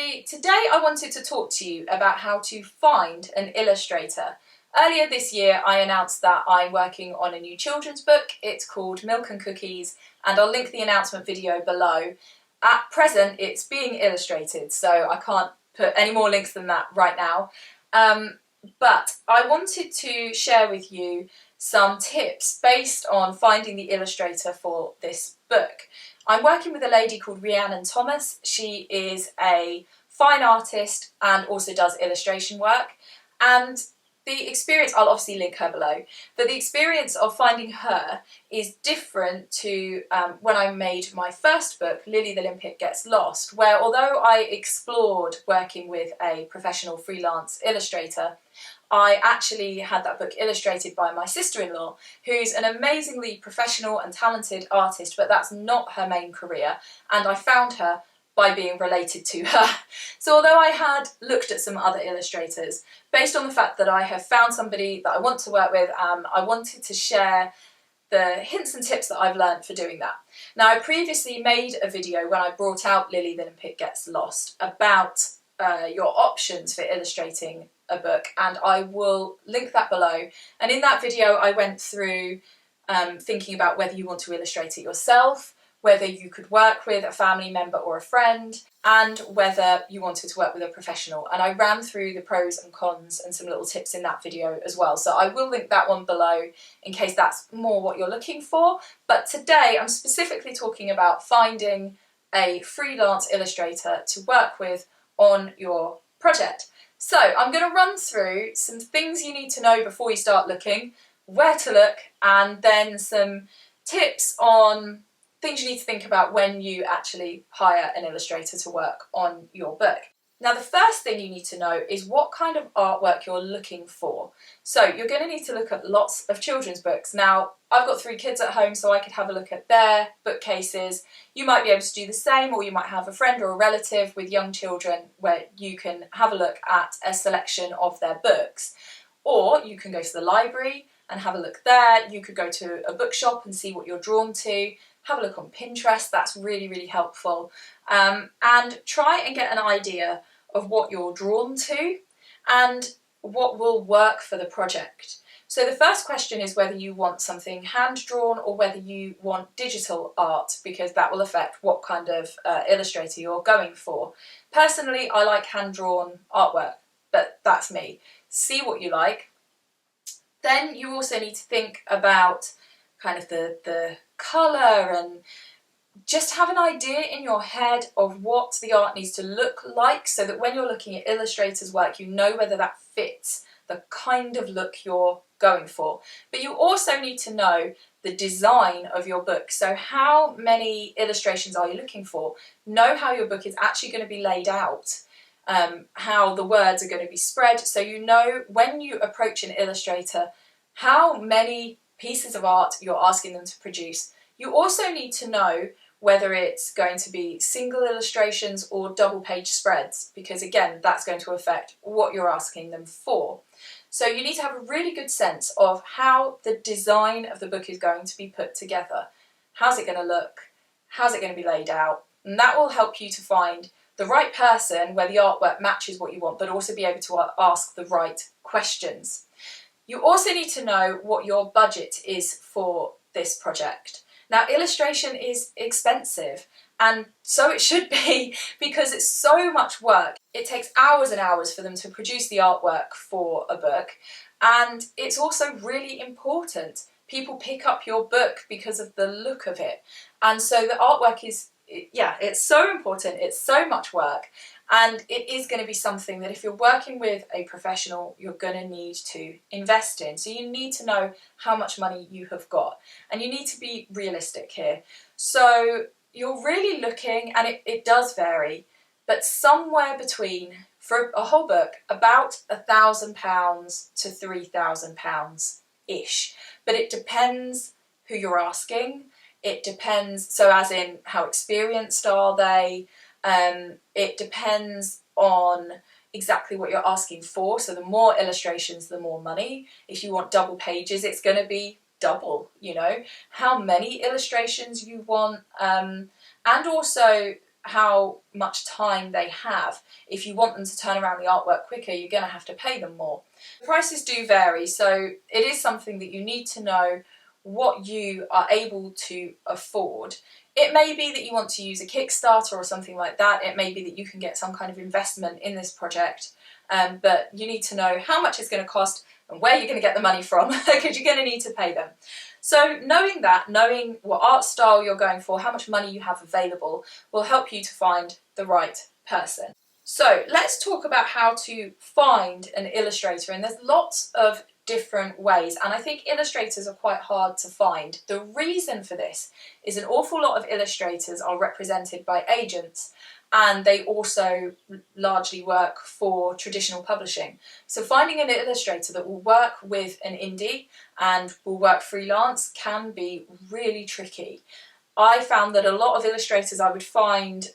everybody, today I wanted to talk to you about how to find an illustrator. Earlier this year I announced that I'm working on a new children's book. It's called Milk and Cookies, and I'll link the announcement video below. At present it's being illustrated, so I can't put any more links than that right now. But I wanted to share with you some tips based on finding the illustrator for this book. I'm working with a lady called Rhiannon Thomas. She is a fine artist and also does illustration work, and the experience, I'll obviously link her below, but the experience of finding her is different to when I made my first book, Lily the Limpet Gets Lost, where although I explored working with a professional freelance illustrator, I actually had that book illustrated by my sister-in-law, who's an amazingly professional and talented artist, but that's not her main career, and I found her by being related to her. So although I had looked at some other illustrators, based on the fact that I have found somebody that I want to work with, I wanted to share the hints and tips that I've learned for doing that. Now, I previously made a video when I brought out Lily the Limpet Gets Lost about your options for illustrating a book, and I will link that below. And in that video I went through thinking about whether you want to illustrate it yourself, whether you could work with a family member or a friend, and whether you wanted to work with a professional. And I ran through the pros and cons and some little tips in that video as well. So I will link that one below in case that's more what you're looking for. But today I'm specifically talking about finding a freelance illustrator to work with on your project. So I'm going to run through some things you need to know before you start looking, where to look, and then some tips on things you need to think about when you actually hire an illustrator to work on your book. Now, the first thing you need to know is what kind of artwork you're looking for. So you're going to need to look at lots of children's books. Now, I've got 3 kids at home, so I could have a look at their bookcases. You might be able to do the same, or you might have a friend or a relative with young children where you can have a look at a selection of their books. Or you can go to the library and have a look there. You could go to a bookshop and see what you're drawn to. Have a look on Pinterest, that's really, really helpful. And try and get an idea of what you're drawn to and what will work for the project. So the first question is whether you want something hand-drawn or whether you want digital art, because that will affect what kind of illustrator you're going for. Personally, I like hand-drawn artwork, but that's me. See what you like. Then you also need to think about kind of the colour, and just have an idea in your head of what the art needs to look like, so that when you're looking at illustrators' work you know whether that fits the kind of look you're going for. But you also need to know the design of your book. So how many illustrations are you looking for? Know how your book is actually going to be laid out, how the words are going to be spread, so you know when you approach an illustrator how many pieces of art you're asking them to produce. You also need to know whether it's going to be single illustrations or double page spreads, because again that's going to affect what you're asking them for. So you need to have a really good sense of how the design of the book is going to be put together. How's it going to look? How's it going to be laid out? And that will help you to find the right person where the artwork matches what you want, but also be able to ask the right questions. You also need to know what your budget is for this project. Now, illustration is expensive, and so it should be, because it's so much work. It takes hours and hours for them to produce the artwork for a book, and it's also really important. People pick up your book because of the look of it, and so the artwork is, yeah, it's so important, it's so much work, and it is going to be something that if you're working with a professional you're going to need to invest in. So you need to know how much money you have got, and you need to be realistic here. So you're really looking, and it does vary, but somewhere between, for a whole book, about £1,000 to £3,000 ish. But it depends who you're asking. It depends, so as in how experienced are they. It depends on exactly what you're asking for. So the more illustrations, the more money. If you want double pages, it's going to be double, you know. How many illustrations you want, and also how much time they have. If you want them to turn around the artwork quicker, you're going to have to pay them more. The prices do vary, so it is something that you need to know what you are able to afford. It may be that you want to use a Kickstarter or something like that. It may be that you can get some kind of investment in this project, but you need to know how much it's going to cost and where you're going to get the money from, because you're going to need to pay them. So knowing that, knowing what art style you're going for, how much money you have available, will help you to find the right person. So let's talk about how to find an illustrator, and there's lots of different ways, and I think illustrators are quite hard to find. The reason for this is an awful lot of illustrators are represented by agents, and they also largely work for traditional publishing. So finding an illustrator that will work with an indie and will work freelance can be really tricky. I found that a lot of illustrators, I would find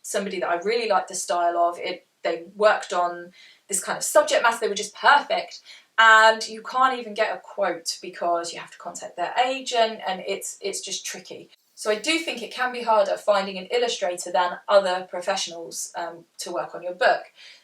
somebody that I really liked the style of, they worked on this kind of subject matter, they were just perfect, and you can't even get a quote because you have to contact their agent, and it's just tricky. So I do think it can be harder finding an illustrator than other professionals to work on your book.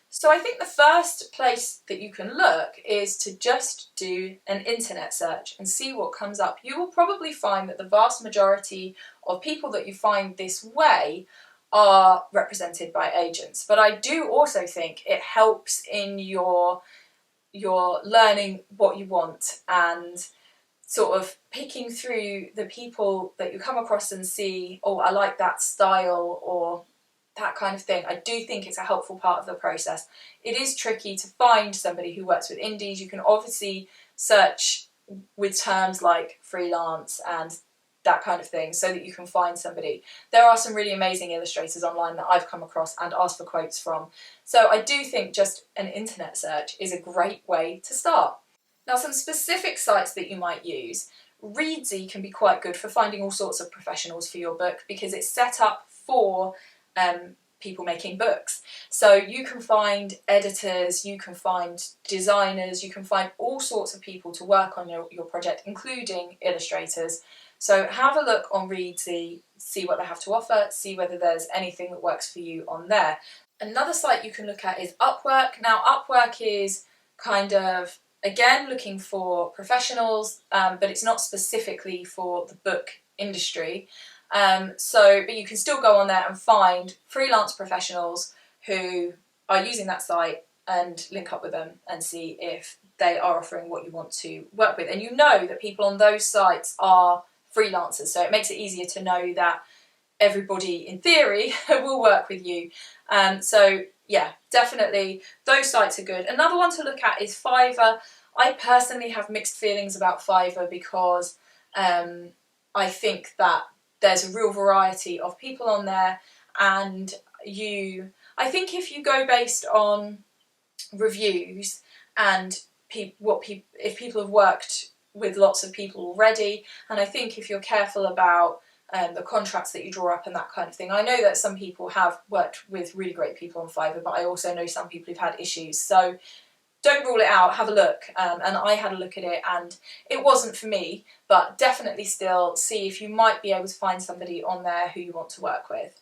So I think the first place that you can look is to just do an internet search and see what comes up. You will probably find that the vast majority of people that you find this way are represented by agents. But I do also think it helps in your learning what you want and sort of picking through the people that you come across and see, oh, I like that style or that kind of thing. I do think it's a helpful part of the process. It is tricky to find somebody who works with indies. You can obviously search with terms like freelance and that kind of thing so that you can find somebody. There are some really amazing illustrators online that I've come across and asked for quotes from. So I do think just an internet search is a great way to start. Now, some specific sites that you might use. Readsy can be quite good for finding all sorts of professionals for your book because it's set up for people making books. So you can find editors, you can find designers, you can find all sorts of people to work on your project, including illustrators. So have a look on Readsy, see what they have to offer, see whether there's anything that works for you on there. Another site you can look at is Upwork. Now, Upwork is kind of, again, looking for professionals, but it's not specifically for the book industry. But you can still go on there and find freelance professionals who are using that site and link up with them and see if they are offering what you want to work with. And you know that people on those sites are freelancers, so it makes it easier to know that everybody, in theory, will work with you. So yeah, definitely those sites are good. Another one to look at is Fiverr. I personally have mixed feelings about Fiverr because I think that there's a real variety of people on there, and I think if you go based on reviews and if people have worked with lots of people already, and I think if you're careful about the contracts that you draw up and that kind of thing. I know that some people have worked with really great people on Fiverr, but I also know some people who've had issues. So don't rule it out, have a look. And I had a look at it and it wasn't for me, but definitely still see if you might be able to find somebody on there who you want to work with.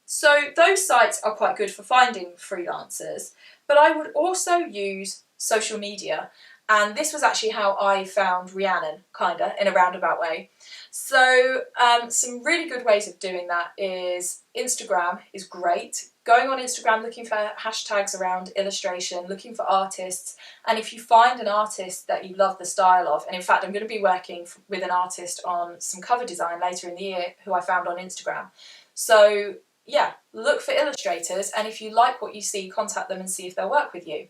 So those sites are quite good for finding freelancers, but I would also use social media. And this was actually how I found Rhiannon, kinda, in a roundabout way. So some really good ways of doing that is Instagram is great. Going on Instagram, looking for hashtags around illustration, looking for artists. And if you find an artist that you love the style of, and in fact I'm going to be working with an artist on some cover design later in the year who I found on Instagram. So yeah, look for illustrators, and if you like what you see, contact them and see if they'll work with you.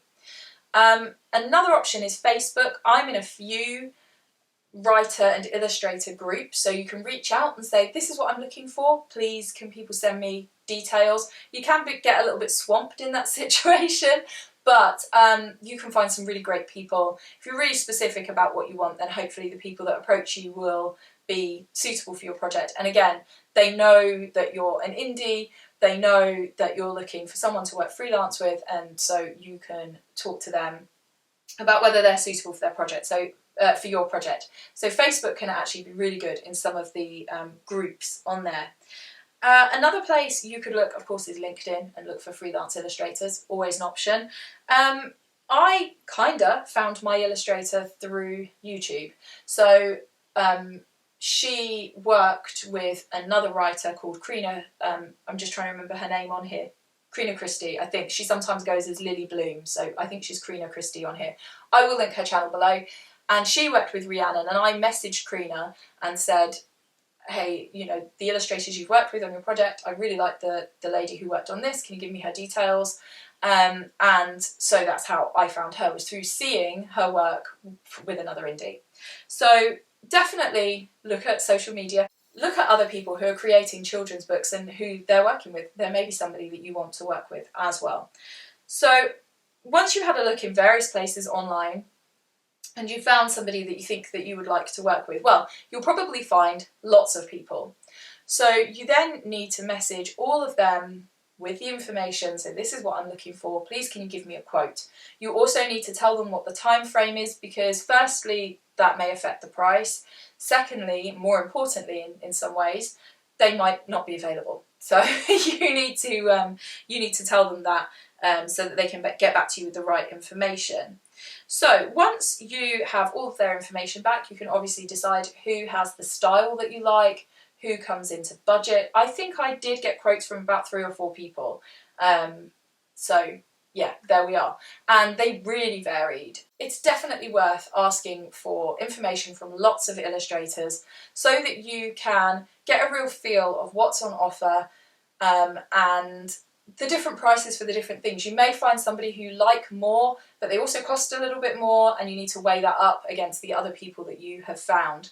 Another option is Facebook. I'm in a few writer and illustrator groups, so you can reach out and say, this is what I'm looking for, please can people send me details. You can get a little bit swamped in that situation, but you can find some really great people. If you're really specific about what you want, then hopefully the people that approach you will be suitable for your project. And again, they know that you're an indie, they know that you're looking for someone to work freelance with, and so you can talk to them about whether they're suitable for their project. So for your project. So Facebook can actually be really good in some of the groups on there. Another place you could look, of course, is LinkedIn and look for freelance illustrators, always an option. I kinda found my illustrator through YouTube. So she worked with another writer called Krina, I'm just trying to remember her name on here, Krina Christie, I think. She sometimes goes as Lily Bloom, so I think she's Krina Christie on here. I will link her channel below. And she worked with Rhiannon, and I messaged Krina and said, hey, you know, the illustrators you've worked with on your project, I really like the lady who worked on this, can you give me her details? And so that's how I found her, was through seeing her work with another indie. So definitely look at social media, look at other people who are creating children's books and who they're working with. There may be somebody that you want to work with as well. So once you've had a look in various places online, and you found somebody that you think that you would like to work with, well, you'll probably find lots of people. So you then need to message all of them with the information. So this is what I'm looking for. Please, can you give me a quote? You also need to tell them what the time frame is, because firstly, that may affect the price. Secondly, more importantly, in some ways, they might not be available. So you need to tell them that so that they can get back to you with the right information. So once you have all of their information back, you can obviously decide who has the style that you like, who comes into budget. I think I did get quotes from about 3 or 4 people. So yeah, there we are. And they really varied. It's definitely worth asking for information from lots of illustrators so that you can get a real feel of what's on offer and the different prices for the different things. You may find somebody who you like more, but they also cost a little bit more, and you need to weigh that up against the other people that you have found.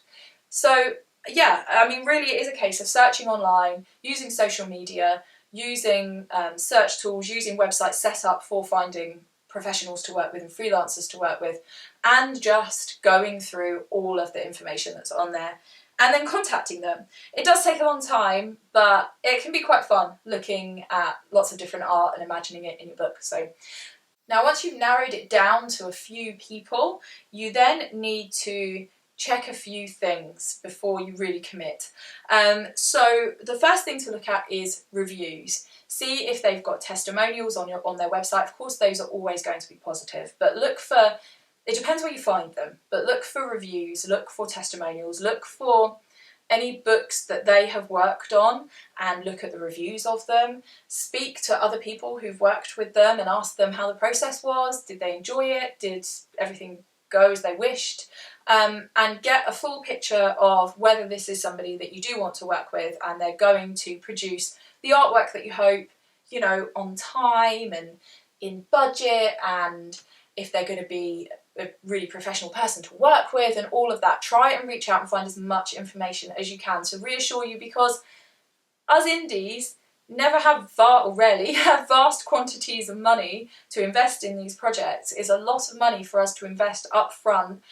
So yeah, I mean, really it is a case of searching online, using social media, using search tools, using websites set up for finding professionals to work with and freelancers to work with, and just going through all of the information that's on there and then contacting them. It does take a long time, but it can be quite fun looking at lots of different art and imagining it in your book. So now once you've narrowed it down to a few people, you then need to check a few things before you really commit. So the first thing to look at is reviews. See if they've got testimonials on their website. Of course, those are always going to be positive, but look for, it depends where you find them, but look for reviews, look for testimonials, look for any books that they have worked on and look at the reviews of them. Speak to other people who've worked with them and ask them how the process was. Did they enjoy it? Did everything go as they wished? And get a full picture of whether this is somebody that you do want to work with and they're going to produce the artwork that you hope, you know, on time and in budget, and if they're going to be a really professional person to work with and all of that. Try and reach out and find as much information as you can to reassure you, because us indies never have or rarely have vast quantities of money to invest in these projects. It's a lot of money for us to invest up front,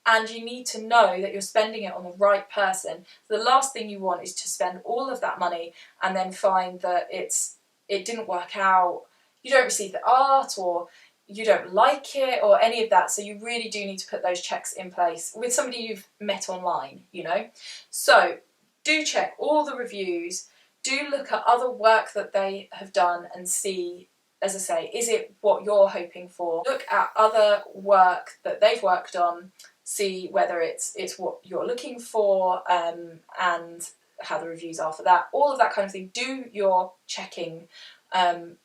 and you need to know that you're spending it on the right person. The last thing you want is to spend all of that money and then find that it didn't work out, you don't receive the art, or you don't like it, or any of that. So you really do need to put those checks in place with somebody you've met online, you know. So do check all the reviews, do look at other work that they have done and see, as I say, is it what you're hoping for? Look at other work that they've worked on, see whether it's what you're looking for, and how the reviews are for that, all of that kind of thing. Do your checking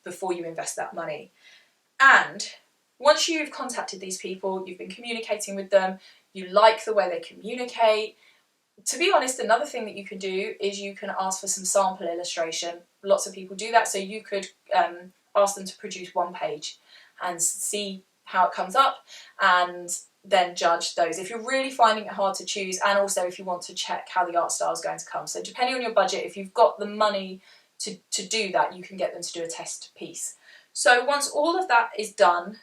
before you invest that money. And once you've contacted these people, you've been communicating with them, you like the way they communicate, to be honest, another thing that you can do is you can ask for some sample illustration. Lots of people do that, so you could ask them to produce one page and see how it comes up, and then judge those if you're really finding it hard to choose, and also if you want to check how the art style is going to come. So depending on your budget, if you've got the money to do that, you can get them to do a test piece. So once all of that is done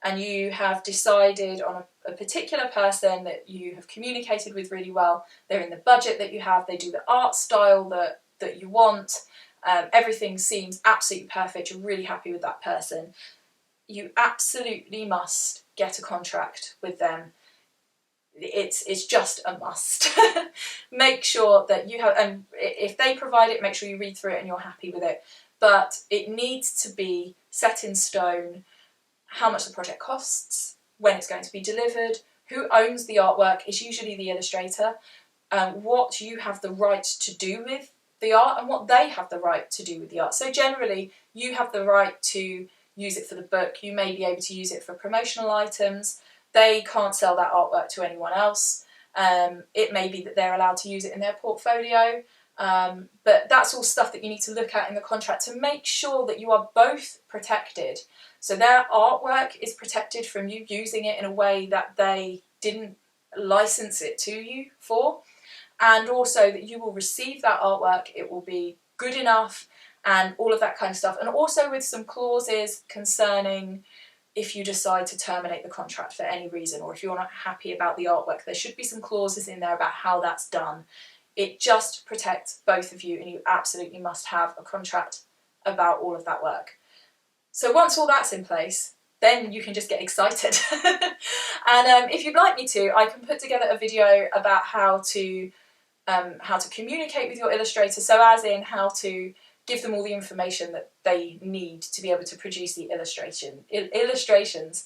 and you have decided on a particular person that you have communicated with really well, they're in the budget that you have, they do the art style that you want, everything seems absolutely perfect, you're really happy with that person, you absolutely must get a contract with them. it's just a must. Make sure that you have, and if they provide it, make sure you read through it and you're happy with it. But it needs to be set in stone how much the project costs, when it's going to be delivered, who owns the artwork is usually the illustrator, what you have the right to do with the art and what they have the right to do with the art. So generally you have the right to use it for the book, you may be able to use it for promotional items, they can't sell that artwork to anyone else. It may be that they're allowed to use it in their portfolio, but that's all stuff that you need to look at in the contract to make sure that you are both protected. So their artwork is protected from you using it in a way that they didn't license it to you for, and also that you will receive that artwork, it will be good enough and all of that kind of stuff, and also with some clauses concerning if you decide to terminate the contract for any reason, or if you're not happy about the artwork, there should be some clauses in there about how that's done. It just protects both of you, and you absolutely must have a contract about all of that work. So once all that's in place, then you can just get excited. And if you'd like me to, I can put together a video about how to communicate with your illustrator, so as in how to give them all the information that they need to be able to produce the illustrations.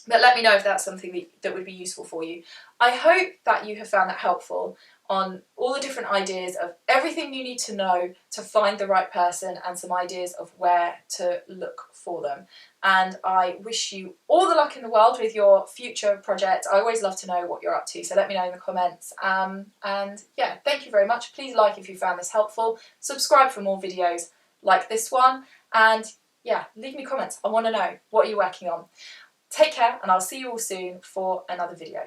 But let me know if that's something that would be useful for you. I hope that you have found that helpful on all the different ideas of everything you need to know to find the right person, and some ideas of where to look for them. And I wish you all the luck in the world with your future project. I always love to know what you're up to, so let me know in the comments. And yeah, thank you very much. Please like if you found this helpful, subscribe for more videos like this one, and yeah, leave me comments. I want to know what you're working on. Take care, and I'll see you all soon for another video.